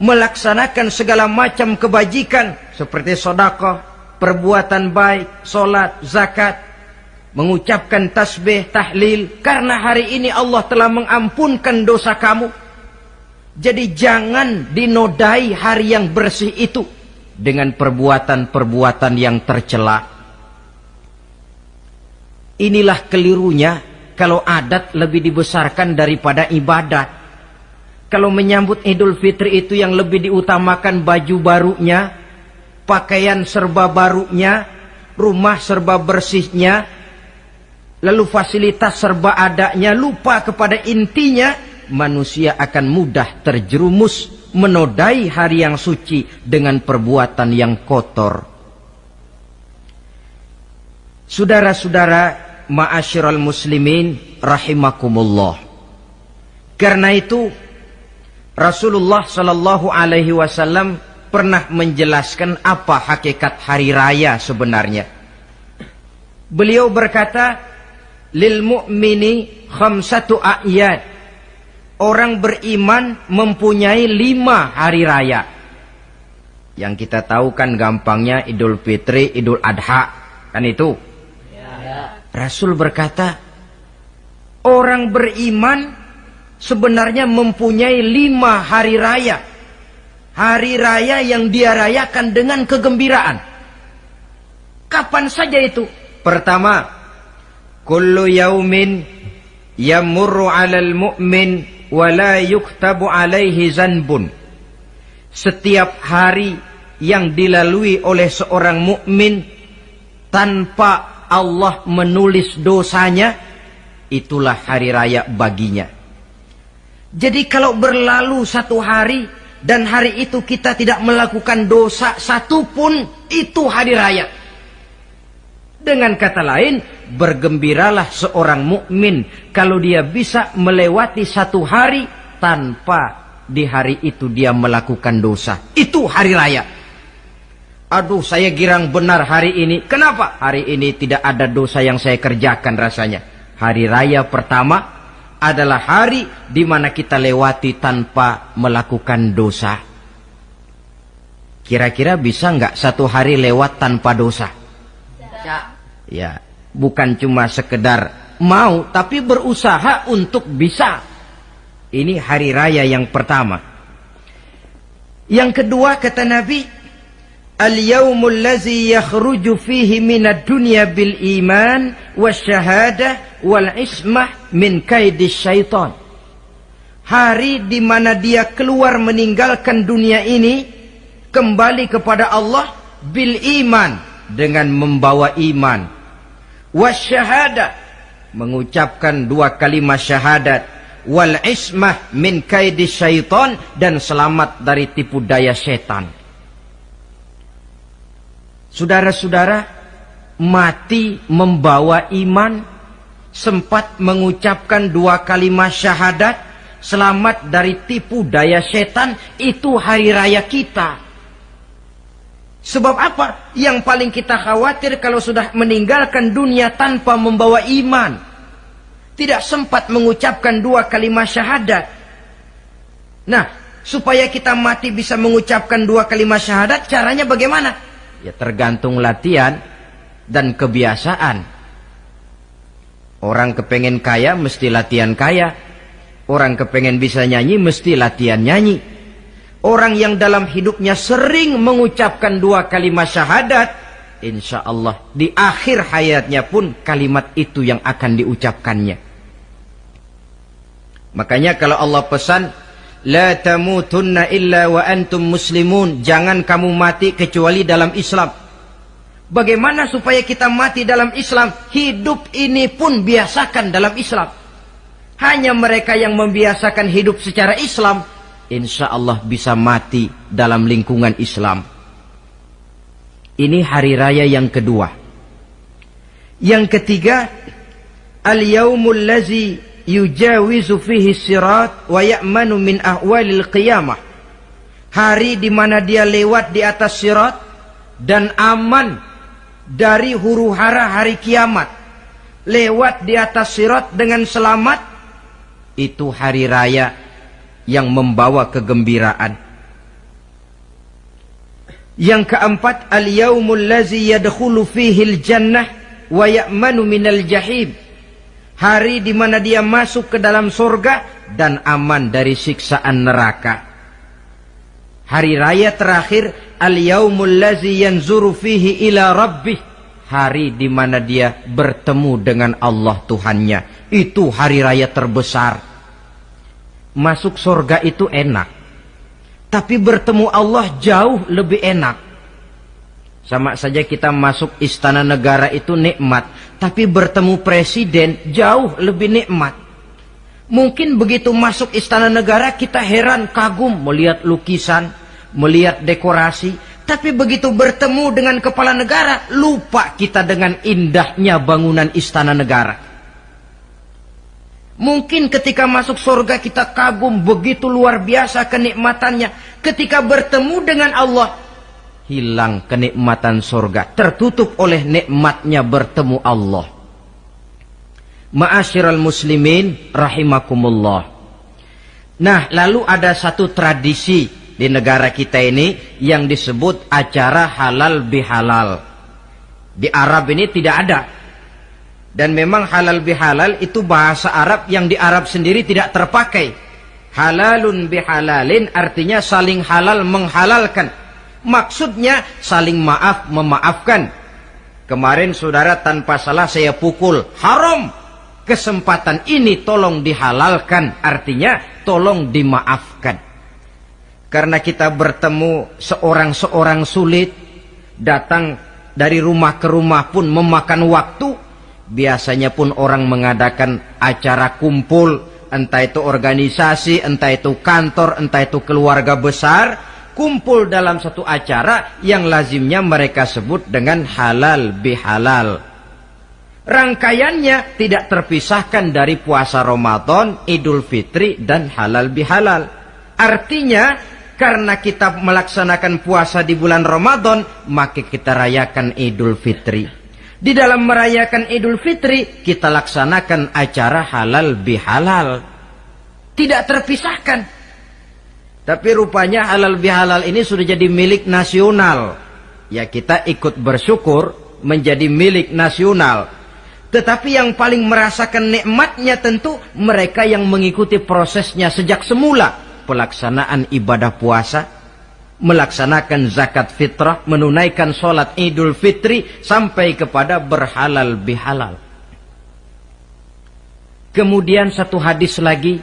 melaksanakan segala macam kebajikan seperti sedekah, perbuatan baik, salat, zakat, mengucapkan tasbih, tahlil, karena hari ini Allah telah mengampunkan dosa kamu. Jadi jangan dinodai hari yang bersih itu dengan perbuatan-perbuatan yang tercela. Inilah kelirunya kalau adat lebih dibesarkan daripada ibadat. Kalau menyambut Idul Fitri itu yang lebih diutamakan baju barunya, pakaian serba barunya, rumah serba bersihnya, lalu fasilitas serba adanya, lupa kepada intinya, manusia akan mudah terjerumus menodai hari yang suci dengan perbuatan yang kotor. Saudara-saudara, ma'asyiral muslimin rahimakumullah. Karena itu Rasulullah sallallahu alaihi wasallam pernah menjelaskan apa hakikat hari raya sebenarnya. Beliau berkata, lil mu'mini khamsatu a'yad. Orang beriman mempunyai 5 hari raya. Yang kita tahu kan gampangnya Idul Fitri, Idul Adha, kan itu. Ya. Rasul berkata, orang beriman sebenarnya mempunyai 5 hari raya. Hari raya yang dia rayakan dengan kegembiraan. Kapan saja itu? Pertama, kullu yaumin yamurru 'alal mu'min wa la yuktabu 'alaihi zanbun. Setiap hari yang dilalui oleh seorang mukmin tanpa Allah menulis dosanya, itulah hari raya baginya. Jadi kalau berlalu satu hari dan hari itu kita tidak melakukan dosa satupun, itu hari raya. Dengan kata lain, bergembiralah seorang mukmin kalau dia bisa melewati satu hari tanpa di hari itu dia melakukan dosa. Itu hari raya. Aduh, saya girang benar hari ini. Kenapa? Hari ini tidak ada dosa yang saya kerjakan rasanya. Hari raya pertama adalah hari di mana kita lewati tanpa melakukan dosa. Kira-kira bisa nggak satu hari lewat tanpa dosa? Ya, bukan cuma sekedar mau, tapi berusaha untuk bisa. Ini hari raya yang pertama. Yang kedua kata Nabi, al-yaumul ladzi yakhruju fihi minad dunya bil iman wasyahadah wal ismah min kaidis syaitan. Hari di mana dia keluar meninggalkan dunia ini, kembali kepada Allah bil iman, dengan membawa iman, wasyahadah, mengucapkan 2 kalimat syahadat, wal ismah min kaidis syaitan, dan selamat dari tipu daya setan. Saudara-saudara, mati membawa iman, sempat mengucapkan 2 kalimat syahadat, selamat dari tipu daya setan, itu hari raya kita. Sebab apa? Yang paling kita khawatir kalau sudah meninggalkan dunia tanpa membawa iman, tidak sempat mengucapkan 2 kalimat syahadat. Nah, supaya kita mati bisa mengucapkan 2 kalimat syahadat, caranya bagaimana? Ya tergantung latihan dan kebiasaan. Orang kepengen kaya mesti latihan kaya. Orang kepengen bisa nyanyi mesti latihan nyanyi. Orang yang dalam hidupnya sering mengucapkan 2 kalimat syahadat, insya Allah di akhir hayatnya pun kalimat itu yang akan diucapkannya. Makanya kalau Allah pesan, la tamutunna illa wa antum muslimun, jangan kamu mati kecuali dalam Islam. Bagaimana supaya kita mati dalam Islam? Hidup ini pun biasakan dalam Islam. Hanya mereka yang membiasakan hidup secara Islam, insya Allah bisa mati dalam lingkungan Islam. Ini hari raya yang kedua. Yang ketiga, al-yaumul ladzi yujawizu fihi sirat wa ya'manu min ahwalil qiyamah. hari di mana dia lewat di atas sirat dan aman dari huru-hara hari kiamat, lewat di atas sirat dengan selamat, itu hari raya yang membawa kegembiraan. Yang keempat, al-yaumul ladzi yadkhulu fihi al-jannah wa ya'manu minal jahim, hari di mana dia masuk ke dalam surga dan aman dari siksaan neraka. Hari raya terakhir, al-yaumul ladzi yanzuru fihi ila rabbih, hari di mana dia bertemu dengan Allah Tuhannya. Itu hari raya terbesar. Masuk surga itu enak, tapi bertemu Allah jauh lebih enak. Sama saja kita masuk istana negara itu nikmat, tapi bertemu presiden jauh lebih nikmat. Mungkin begitu masuk istana negara kita heran, kagum melihat lukisan, melihat dekorasi, tapi begitu bertemu dengan kepala negara, lupa kita dengan indahnya bangunan istana negara. Mungkin ketika masuk surga kita kagum, begitu luar biasa kenikmatannya. Ketika bertemu dengan Allah, hilang kenikmatan surga, tertutup oleh nikmatnya bertemu Allah. Ma'asyiral muslimin rahimakumullah. Nah, lalu ada satu tradisi di negara kita ini yang disebut acara halal bihalal. Di Arab ini tidak ada. Dan memang halal bihalal itu bahasa Arab yang di Arab sendiri tidak terpakai. Halalun bihalalin artinya saling halal menghalalkan. Maksudnya saling maaf memaafkan. Kemarin saudara tanpa salah saya pukul, haram. Kesempatan ini tolong dihalalkan, artinya tolong dimaafkan. Karena kita bertemu seorang-seorang sulit, datang dari rumah ke rumah pun memakan waktu. Biasanya pun orang mengadakan acara kumpul, entah itu organisasi, entah itu kantor, entah itu keluarga besar, kumpul dalam satu acara yang lazimnya mereka sebut dengan halal bihalal. Rangkaiannya tidak terpisahkan dari puasa Ramadan, Idul Fitri, dan halal bihalal. Artinya, karena kita melaksanakan puasa di bulan Ramadan, maka kita rayakan Idul Fitri. Di dalam merayakan Idul Fitri, kita laksanakan acara halal bihalal. Tidak terpisahkan. Tapi rupanya halal bihalal ini sudah jadi milik nasional. Ya, kita ikut bersyukur menjadi milik nasional. Tetapi yang paling merasakan nikmatnya tentu mereka yang mengikuti prosesnya sejak semula. Pelaksanaan ibadah puasa, melaksanakan zakat fitrah, menunaikan sholat Idul Fitri, sampai kepada berhalal bihalal. Kemudian satu hadis lagi,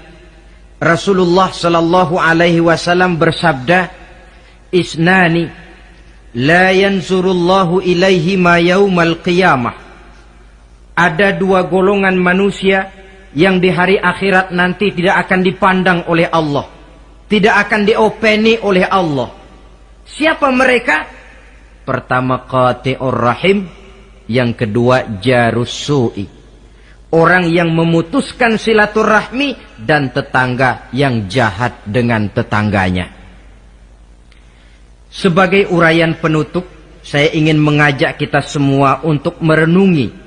Rasulullah sallallahu alaihi wasallam bersabda, "Isnani la yanzurullahu ilaihima yaumal qiyamah." Ada dua golongan manusia yang di hari akhirat nanti tidak akan dipandang oleh Allah, tidak akan diopeni oleh Allah. Siapa mereka? Pertama qati'ur rahim, yang kedua jarus su'i, orang yang memutuskan silaturahmi dan tetangga yang jahat dengan tetangganya. Sebagai uraian penutup, saya ingin mengajak kita semua untuk merenungi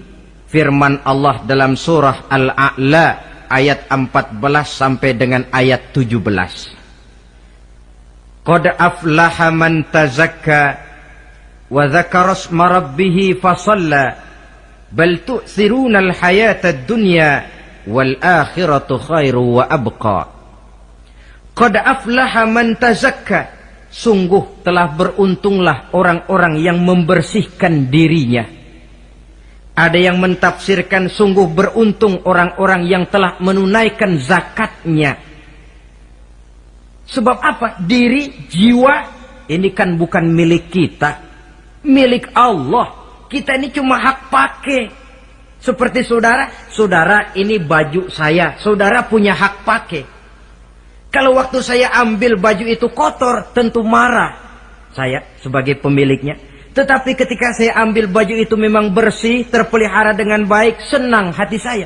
firman Allah dalam surah Al-A'la ayat 14 sampai dengan ayat 17. Qad aflaha man tazakka wa dzakara isma rabbih fasalla bal tu'thiruna al-hayata ad-dunya wal akhiratu khairu wa abqa. Qad aflaha man tazakka, sungguh telah beruntunglah orang-orang yang membersihkan dirinya. Ada yang mentafsirkan sungguh beruntung orang-orang yang telah menunaikan zakatnya. Sebab apa? Diri, jiwa, ini kan bukan milik kita, milik Allah. Kita ini cuma hak pakai. Seperti saudara, saudara ini baju saya, saudara punya hak pakai. Kalau waktu saya ambil baju itu kotor, tentu marah saya sebagai pemiliknya. Tetapi ketika saya ambil baju itu memang bersih, terpelihara dengan baik, senang hati saya.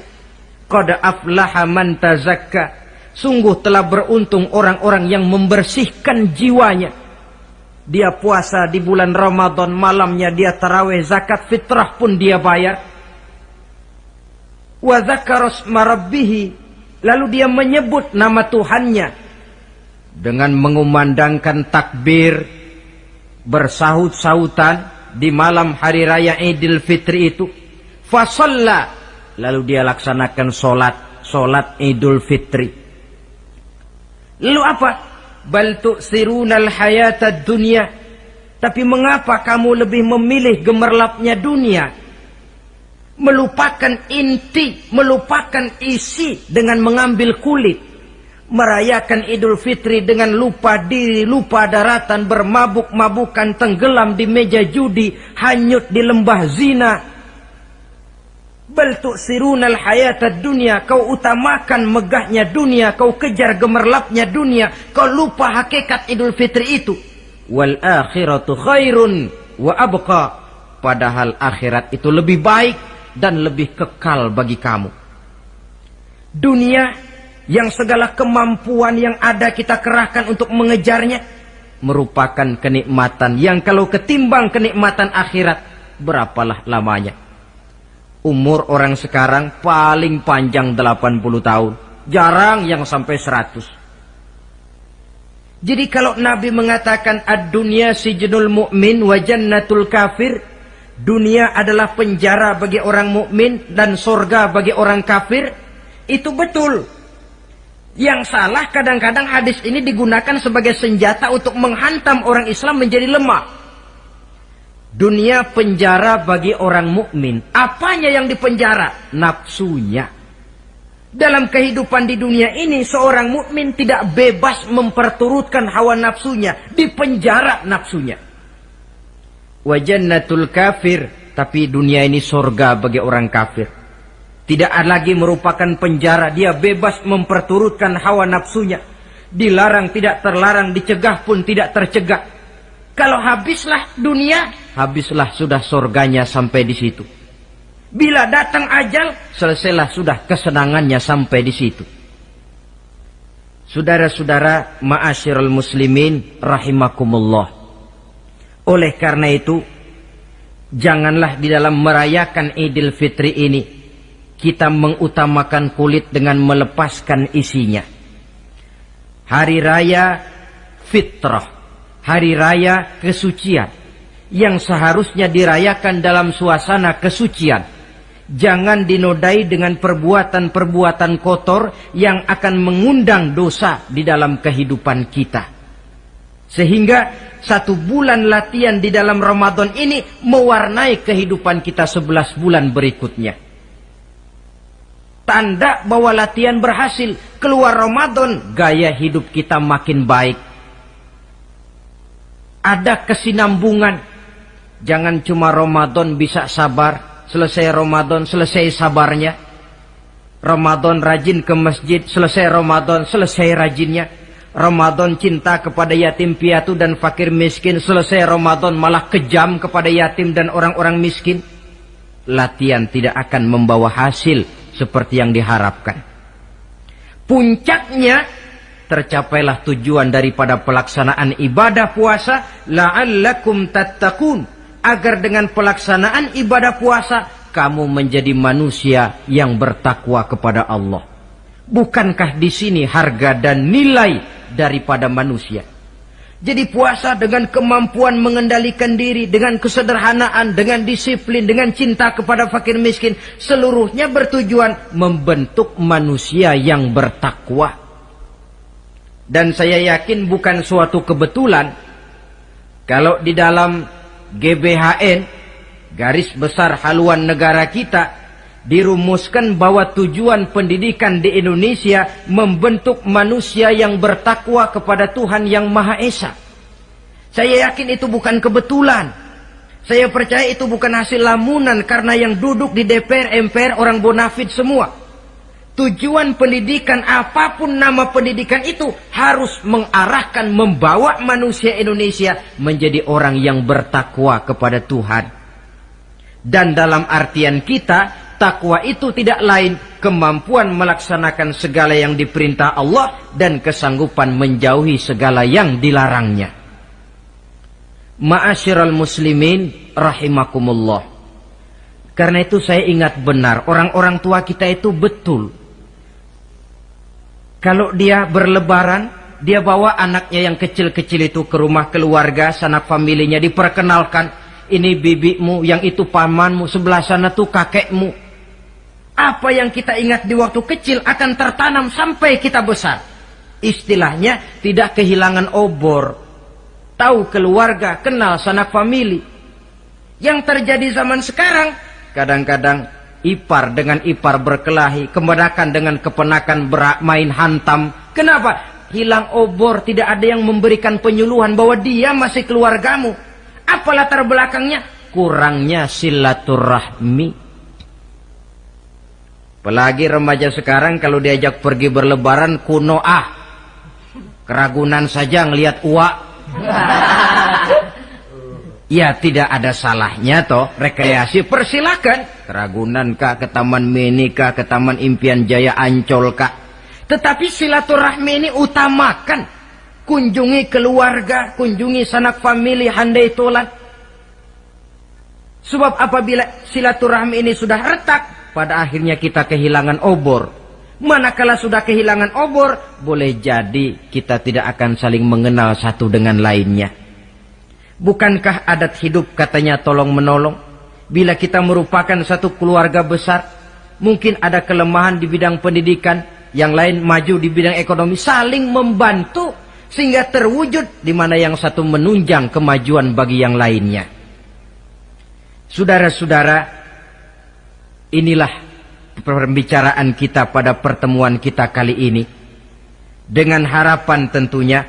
Qad aflaha man tazakka, Sungguh telah beruntung orang-orang yang membersihkan jiwanya. Dia puasa di bulan Ramadan, malamnya dia tarawih, zakat fitrah pun dia bayar. Wa dzakara isma rabbih, lalu dia menyebut nama Tuhannya dengan mengumandangkan takbir, bersahut-sahutan di malam hari raya Idul Fitri itu. Fasalla, lalu dia laksanakan solat Idul Fitri. Lalu apa? Bal tu'sirunal hayatad dunya. Tapi mengapa kamu lebih memilih gemerlapnya dunia? Melupakan inti, melupakan isi dengan mengambil kulit. Merayakan Idul Fitri dengan lupa diri, lupa daratan, bermabuk-mabukan, tenggelam di meja judi, hanyut di lembah zina. Bal tu'sirunal hayatad dunya, kau utamakan megahnya dunia, kau kejar gemerlapnya dunia, kau lupa hakikat Idul Fitri itu. Wal akhiratu khairun wa abqa, padahal akhirat itu lebih baik dan lebih kekal bagi kamu. Dunia yang segala kemampuan yang ada kita kerahkan untuk mengejarnya merupakan kenikmatan yang kalau ketimbang kenikmatan akhirat, berapalah lamanya. Umur orang sekarang paling panjang 80 tahun. Jarang yang sampai 100. Jadi kalau Nabi mengatakan ad-dunya sijnul mu'min wa jannatul kafir, dunia adalah penjara bagi orang mukmin dan surga bagi orang kafir, itu betul. Yang salah kadang-kadang hadis ini digunakan sebagai senjata untuk menghantam orang Islam menjadi lemah. Dunia penjara bagi orang mukmin. Apanya yang dipenjara? Nafsunya. Dalam kehidupan di dunia ini, seorang mukmin tidak bebas memperturutkan hawa nafsunya, dipenjara nafsunya. Wa jannatul kafir, tapi dunia ini surga bagi orang kafir. Tidak lagi merupakan penjara, dia bebas memperturutkan hawa nafsunya. Dilarang tidak terlarang, dicegah pun tidak tercegah. Kalau habislah dunia, habislah sudah surganya sampai di situ. Bila datang ajal, selesailah sudah kesenangannya sampai di situ. Saudara-saudara, ma'asyiral muslimin rahimakumullah. Oleh karena itu, janganlah di dalam merayakan Idul Fitri ini kita mengutamakan kulit dengan melepaskan isinya. Hari raya fitrah, hari raya kesucian yang seharusnya dirayakan dalam suasana kesucian, jangan dinodai dengan perbuatan-perbuatan kotor yang akan mengundang dosa di dalam kehidupan kita. Sehingga 1 bulan latihan di dalam Ramadan ini mewarnai kehidupan kita 11 bulan berikutnya. Tanda bahwa latihan berhasil. Keluar Ramadan, gaya hidup kita makin baik. Ada kesinambungan. Jangan cuma Ramadan bisa sabar, selesai Ramadan selesai sabarnya. Ramadan rajin ke masjid, selesai Ramadan selesai rajinnya. Ramadan cinta kepada yatim piatu dan fakir miskin, selesai Ramadan malah kejam kepada yatim dan orang-orang miskin. Latihan tidak akan membawa hasil seperti yang diharapkan. Puncaknya, tercapailah tujuan daripada pelaksanaan ibadah puasa, la'allakum tattaqun, agar dengan pelaksanaan ibadah puasa kamu menjadi manusia yang bertakwa kepada Allah. Bukankah di sini harga dan nilai daripada manusia? Jadi puasa dengan kemampuan mengendalikan diri, dengan kesederhanaan, dengan disiplin, dengan cinta kepada fakir miskin, seluruhnya bertujuan membentuk manusia yang bertakwa. Dan saya yakin bukan suatu kebetulan kalau di dalam GBHN, garis besar haluan negara kita, dirumuskan bahwa tujuan pendidikan di Indonesia membentuk manusia yang bertakwa kepada Tuhan yang Maha Esa. Saya yakin itu bukan kebetulan. Saya percaya itu bukan hasil lamunan karena yang duduk di DPR, MPR orang bonafid semua. Tujuan pendidikan, apapun nama pendidikan itu, harus mengarahkan, membawa manusia Indonesia menjadi orang yang bertakwa kepada Tuhan. Dan dalam artian kita, takwa itu tidak lain kemampuan melaksanakan segala yang diperintah Allah dan kesanggupan menjauhi segala yang dilarangnya. Ma'asyiral muslimin rahimakumullah. Karena itu saya ingat benar, orang-orang tua kita itu betul. Kalau dia berlebaran, dia bawa anaknya yang kecil-kecil itu ke rumah keluarga, sanak familinya, diperkenalkan. Ini bibimu, yang itu pamanmu, sebelah sana tuh kakekmu. Apa yang kita ingat di waktu kecil akan tertanam sampai kita besar. Istilahnya tidak kehilangan obor. Tahu keluarga, kenal sanak famili. Yang terjadi zaman sekarang, kadang-kadang ipar dengan ipar berkelahi, keponakan dengan keponakan main hantam. Kenapa? Hilang obor, tidak ada yang memberikan penyuluhan bahwa dia masih keluargamu. Apa latar belakangnya? Kurangnya silaturahmi. Apalagi remaja sekarang kalau diajak pergi berlebaran kuno keragunan saja ngelihat uak. Ya tidak ada salahnya toh, rekreasi persilakan. Keragunan kah, ke Taman Mini kah, ke Taman Impian Jaya Ancol kah. Tetapi silaturahmi ini utamakan. Kunjungi keluarga, kunjungi sanak famili, handai tolan. Sebab apabila silaturahmi ini sudah retak, pada akhirnya kita kehilangan obor. Manakala sudah kehilangan obor, boleh jadi kita tidak akan saling mengenal satu dengan lainnya. Bukankah adat hidup katanya tolong menolong? Bila kita merupakan satu keluarga besar, mungkin ada kelemahan di bidang pendidikan, yang lain maju di bidang ekonomi, saling membantu sehingga terwujud di mana yang satu menunjang kemajuan bagi yang lainnya. Saudara-saudara, inilah pembicaraan kita pada pertemuan kita kali ini. Dengan harapan tentunya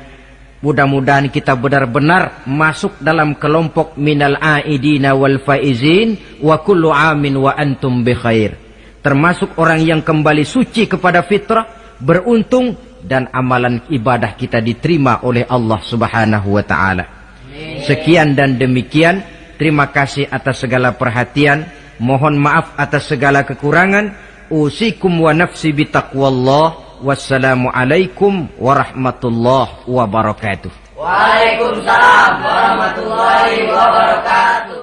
mudah-mudahan kita benar-benar masuk dalam kelompok minal aidina wal faizin wa kullu amin wa antum bi khair. Termasuk orang yang kembali suci kepada fitrah, beruntung dan amalan ibadah kita diterima oleh Allah Subhanahu wa taala. Sekian dan demikian, terima kasih atas segala perhatian, mohon maaf atas segala kekurangan. Usikum wa nafsi bitaqwallah. Wassalamualaikum warahmatullahi wabarakatuh. Waalaikumsalam warahmatullahi wabarakatuh.